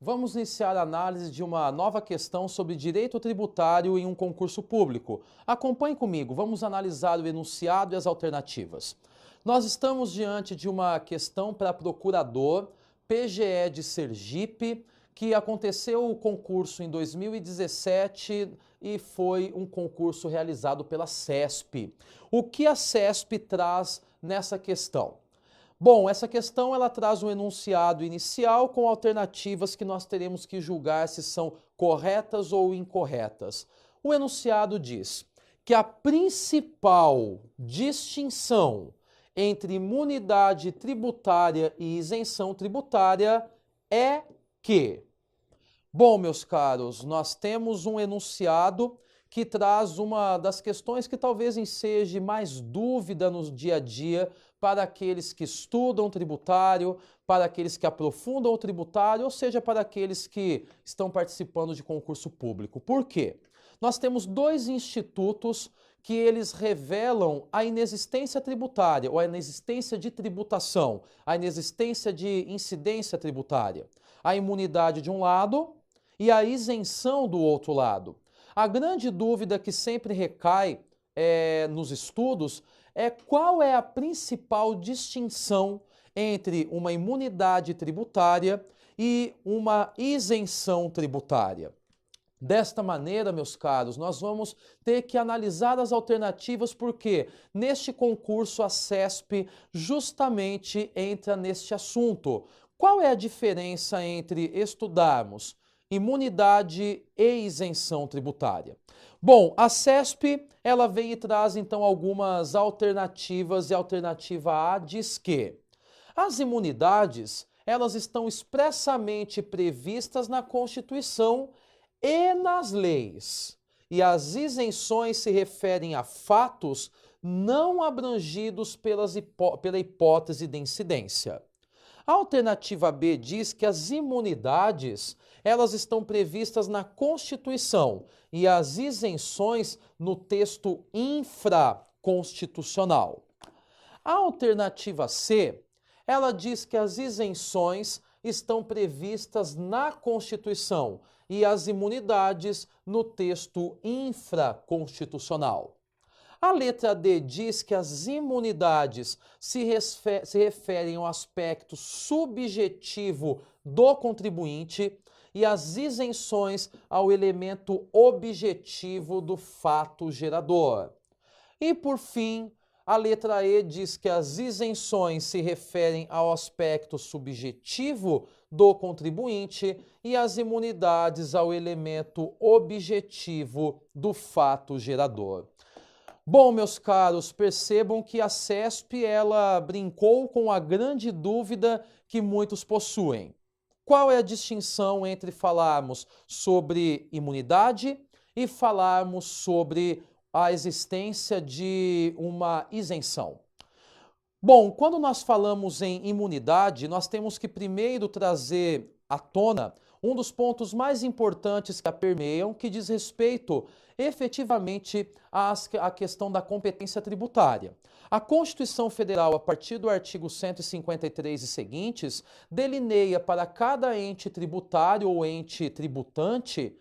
Vamos iniciar a análise de uma nova questão sobre direito tributário em um concurso público. Acompanhe comigo, vamos analisar o enunciado e as alternativas. Nós estamos diante de uma questão para procurador, PGE de Sergipe, que aconteceu o concurso em 2017 e foi um concurso realizado pela CESP. O que a CESP traz nessa questão? Bom, essa questão ela traz um enunciado inicial com alternativas que nós teremos que julgar se são corretas ou incorretas. O enunciado diz que a principal distinção entre imunidade tributária e isenção tributária é que... Bom, meus caros, nós temos um enunciado que traz uma das questões que talvez enseje mais dúvida no dia a dia para aqueles que estudam tributário, para aqueles que aprofundam o tributário, ou seja, para aqueles que estão participando de concurso público. Por quê? Nós temos dois institutos que eles revelam a inexistência tributária, ou a inexistência de tributação, a inexistência de incidência tributária. A imunidade de um lado e a isenção do outro lado. A grande dúvida que sempre recai nos estudos é qual é a principal distinção entre uma imunidade tributária e uma isenção tributária. Desta maneira, meus caros, nós vamos ter que analisar as alternativas porque neste concurso a CESP justamente entra neste assunto. Qual é a diferença entre estudarmos imunidade e isenção tributária? Bom, a CESP, ela vem e traz então algumas alternativas e a alternativa A diz que as imunidades, elas estão expressamente previstas na Constituição e nas leis. E as isenções se referem a fatos não abrangidos pela hipótese de incidência. A alternativa B diz que as imunidades, elas estão previstas na Constituição e as isenções no texto infraconstitucional. A alternativa C, ela diz que as isenções estão previstas na Constituição e as imunidades no texto infraconstitucional. A letra D diz que as imunidades se referem ao aspecto subjetivo do contribuinte e as isenções ao elemento objetivo do fato gerador. E, por fim, a letra E diz que as isenções se referem ao aspecto subjetivo do contribuinte e as imunidades ao elemento objetivo do fato gerador. Bom, meus caros, percebam que a CESP ela brincou com a grande dúvida que muitos possuem. Qual é a distinção entre falarmos sobre imunidade e falarmos sobre a existência de uma isenção? Bom, quando nós falamos em imunidade, nós temos que primeiro trazer à tona um dos pontos mais importantes que a permeiam, que diz respeito efetivamente à questão da competência tributária. A Constituição Federal, a partir do artigo 153 e seguintes, delineia para cada ente tributário ou ente tributante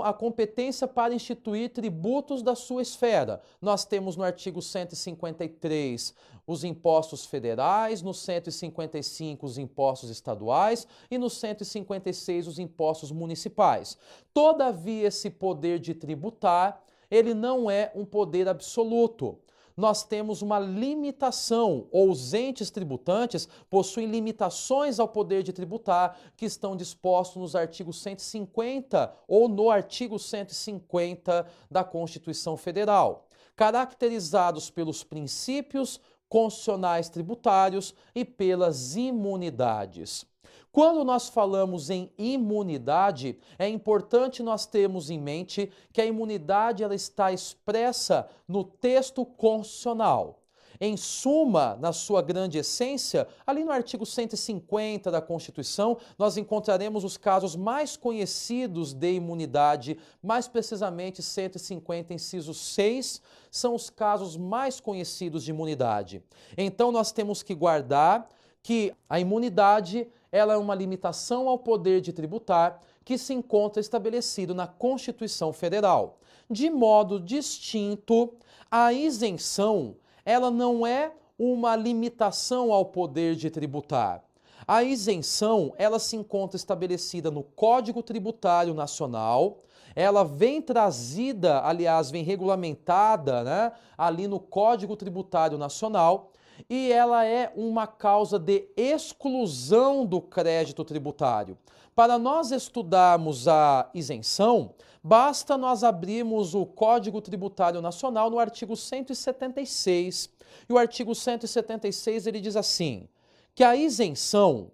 a competência para instituir tributos da sua esfera. Nós temos no artigo 153 os impostos federais, no 155 os impostos estaduais e no 156 os impostos municipais. Todavia, esse poder de tributar, ele não é um poder absoluto. Nós temos uma limitação, ou os entes tributantes possuem limitações ao poder de tributar que estão dispostos nos artigos 150 ou no artigo 150 da Constituição Federal, caracterizados pelos princípios constitucionais tributários e pelas imunidades. Quando nós falamos em imunidade, é importante nós termos em mente que a imunidade ela está expressa no texto constitucional. Em suma, na sua grande essência, ali no artigo 150 da Constituição, nós encontraremos os casos mais conhecidos de imunidade, mais precisamente 150, inciso 6, são os casos mais conhecidos de imunidade. Então, nós temos que guardar que a imunidade ela é uma limitação ao poder de tributar que se encontra estabelecido na Constituição Federal. De modo distinto, a isenção, ela não é uma limitação ao poder de tributar. A isenção, ela se encontra estabelecida no Código Tributário Nacional, ela vem trazida, aliás, vem regulamentada, né, ali no Código Tributário Nacional, e ela é uma causa de exclusão do crédito tributário. Para nós estudarmos a isenção, basta nós abrirmos o Código Tributário Nacional no artigo 176. E o artigo 176 ele diz assim, que a isenção,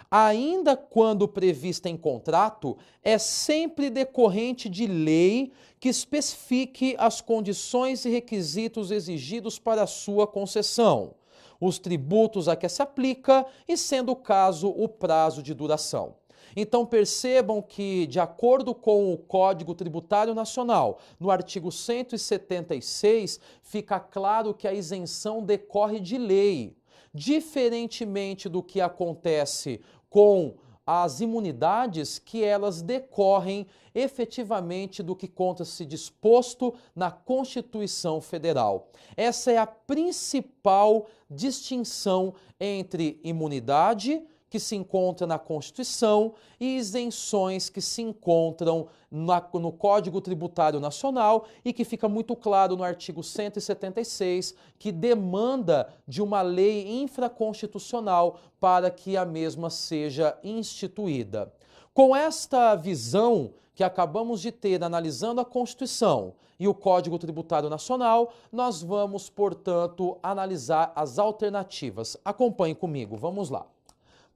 ainda quando prevista em contrato, é sempre decorrente de lei que especifique as condições e requisitos exigidos para a sua concessão, os tributos a que se aplica e, sendo o caso, o prazo de duração. Então percebam que, de acordo com o Código Tributário Nacional, no artigo 176, fica claro que a isenção decorre de lei, diferentemente do que acontece com as imunidades, que elas decorrem efetivamente do que conta-se disposto na Constituição Federal. Essa é a principal distinção entre imunidade, que se encontra na Constituição, e isenções que se encontram no Código Tributário Nacional e que fica muito claro no artigo 176, que demanda de uma lei infraconstitucional para que a mesma seja instituída. Com esta visão que acabamos de ter analisando a Constituição e o Código Tributário Nacional, nós vamos, portanto, analisar as alternativas. Acompanhe comigo, vamos lá.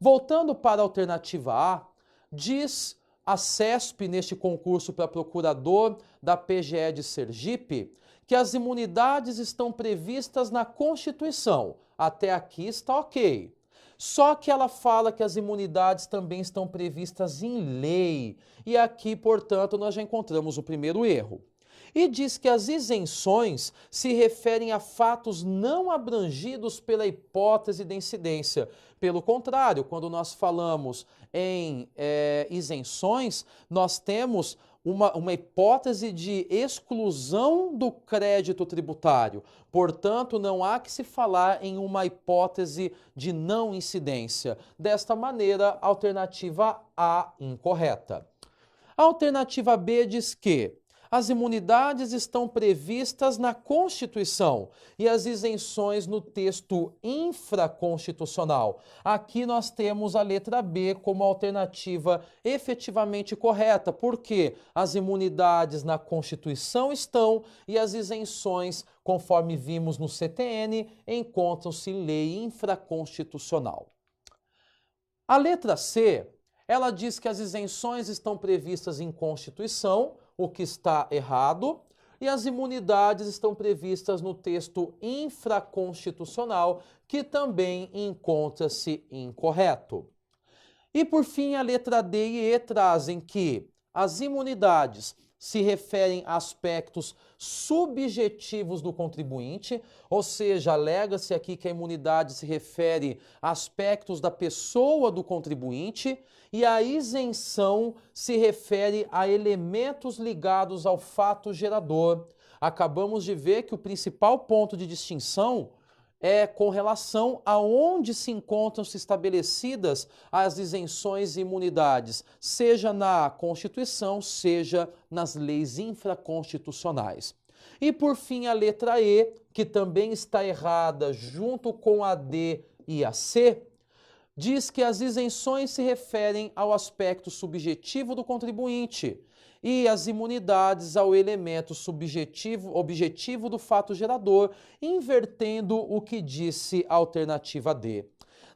Voltando para a alternativa A, diz a CESP, neste concurso para procurador da PGE de Sergipe, que as imunidades estão previstas na Constituição. Até aqui está ok. Só que ela fala que as imunidades também estão previstas em lei. E aqui, portanto, nós já encontramos o primeiro erro. E diz que as isenções se referem a fatos não abrangidos pela hipótese de incidência. Pelo contrário, quando nós falamos em isenções, nós temos uma hipótese de exclusão do crédito tributário. Portanto, não há que se falar em uma hipótese de não incidência. Desta maneira, a alternativa A incorreta. A alternativa B diz que as imunidades estão previstas na Constituição e as isenções no texto infraconstitucional. Aqui nós temos a letra B como alternativa efetivamente correta, porque as imunidades na Constituição estão e as isenções, conforme vimos no CTN, encontram-se em lei infraconstitucional. A letra C, ela diz que as isenções estão previstas em Constituição, o que está errado, e as imunidades estão previstas no texto infraconstitucional, que também encontra-se incorreto. E por fim, a letra D e E trazem que as imunidades se referem a aspectos subjetivos do contribuinte, ou seja, alega-se aqui que a imunidade se refere a aspectos da pessoa do contribuinte, e a isenção se refere a elementos ligados ao fato gerador. Acabamos de ver que o principal ponto de distinção é com relação a onde se encontram-se estabelecidas as isenções e imunidades, seja na Constituição, seja nas leis infraconstitucionais. E por fim, a letra E, que também está errada junto com a D e a C, diz que as isenções se referem ao aspecto subjetivo do contribuinte e as imunidades ao elemento objetivo do fato gerador, invertendo o que disse a alternativa D.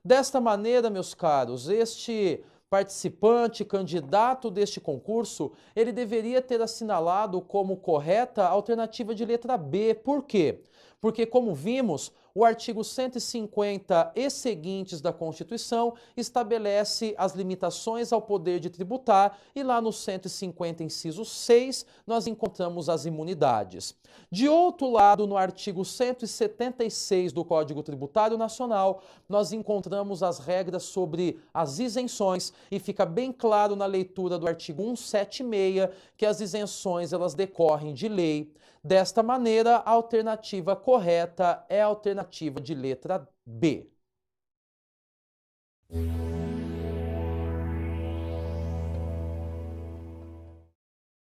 Desta maneira, meus caros, este participante, candidato deste concurso, ele deveria ter assinalado como correta a alternativa de letra B. Por quê? Porque, como vimos, O artigo 150 e seguintes da Constituição estabelece as limitações ao poder de tributar e lá no 150, inciso 6, nós encontramos as imunidades. De outro lado, no artigo 176 do Código Tributário Nacional, nós encontramos as regras sobre as isenções e fica bem claro na leitura do artigo 176 que as isenções elas decorrem de lei. Desta maneira, a alternativa correta é a alternativa de letra B.